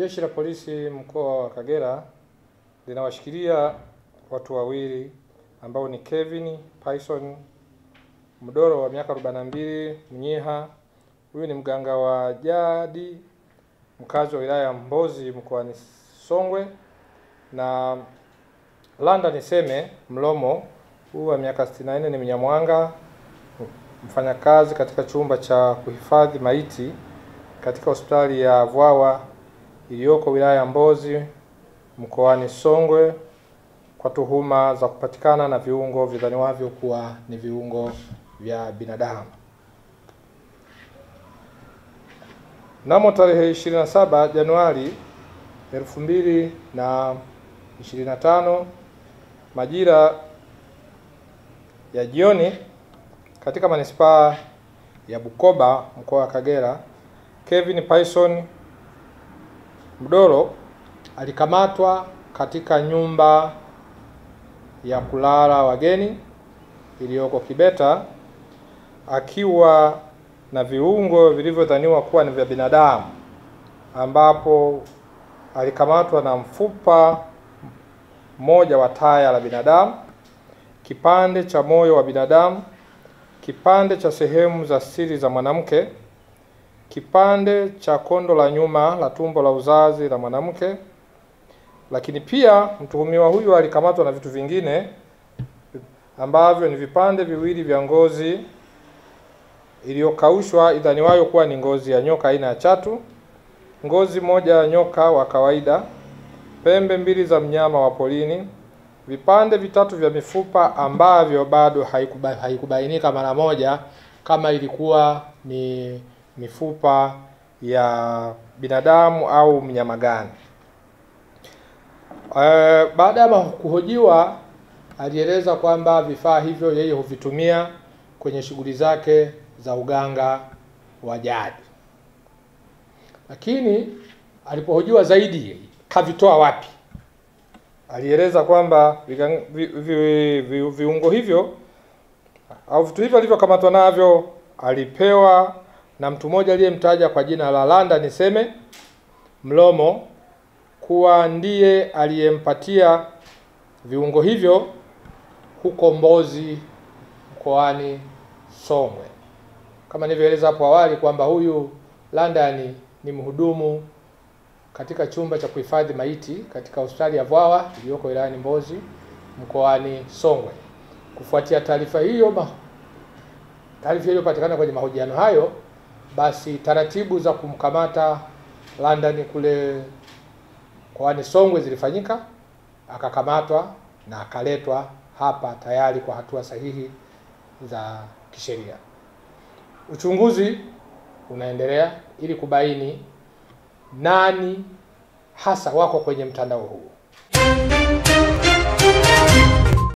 Jeshi la Polisi mkoa wa Kagera linawashikilia watu wawili ambao ni Kevin Payson Mdoro wa miaka 42 Mnyiha. Huyu ni mganga wa jadi mkazi wa wilaya ya Mbozi mkoani Songwe, na Landa Niseme Mlomo, huyu wa miaka 64 ni Mnyamwanga, mfanyakazi katika chumba cha kuhifadhi maiti katika hospitali ya Vwawa iliyoko wilaya ya Mbozi mkoani Songwe kwa tuhuma za kupatikana na viungo vidhaniwavyo kuwa ni viungo vya binadamu. Mnamo tarehe 27 Januari 2025 majira ya jioni katika manispaa ya Bukoba mkoa wa Kagera, Kevin Payson Mdoro alikamatwa katika nyumba ya kulala wageni iliyoko Kibeta akiwa na viungo vilivyodhaniwa kuwa ni vya binadamu, ambapo alikamatwa na mfupa mmoja wa taya la binadamu, kipande cha moyo wa binadamu, kipande cha sehemu za siri za mwanamke, kipande cha kondo la nyuma la tumbo la uzazi la mwanamke. Lakini pia mtuhumiwa huyu alikamatwa na vitu vingine ambavyo ni vipande viwili vya ngozi iliyokaushwa idhaniwayo kuwa ni ngozi ya nyoka aina ya chatu, ngozi moja ya nyoka wa kawaida, pembe mbili za mnyama wa porini, vipande vitatu vya mifupa ambavyo bado haikubainika mara moja kama ilikuwa ni mifupa ya binadamu au mnyama gani. Baada ya kuhojiwa, alieleza kwamba vifaa hivyo yeye huvitumia kwenye shughuli zake za uganga wa jadi. Lakini alipohojiwa zaidi, kavitoa wapi? Alieleza kwamba viungo hivyo au vitu hivyo alivyokamatwa navyo alipewa na mtu mmoja aliyemtaja kwa jina la Landa Niseme Mlomo kuwa ndiye aliyempatia viungo hivyo huko Mbozi mkoani Songwe. Kama nilivyoeleza hapo awali kwamba huyu Landa ni mhudumu katika chumba cha kuhifadhi maiti katika hospitali ya Vwawa iliyoko wilayani Mbozi mkoani Songwe. Kufuatia taarifa hiyo iliyopatikana kwenye mahojiano hayo, basi taratibu za kumkamata Landa kule mkoani Songwe zilifanyika, akakamatwa na akaletwa hapa tayari kwa hatua sahihi za kisheria. Uchunguzi unaendelea ili kubaini nani hasa wako kwenye mtandao huu.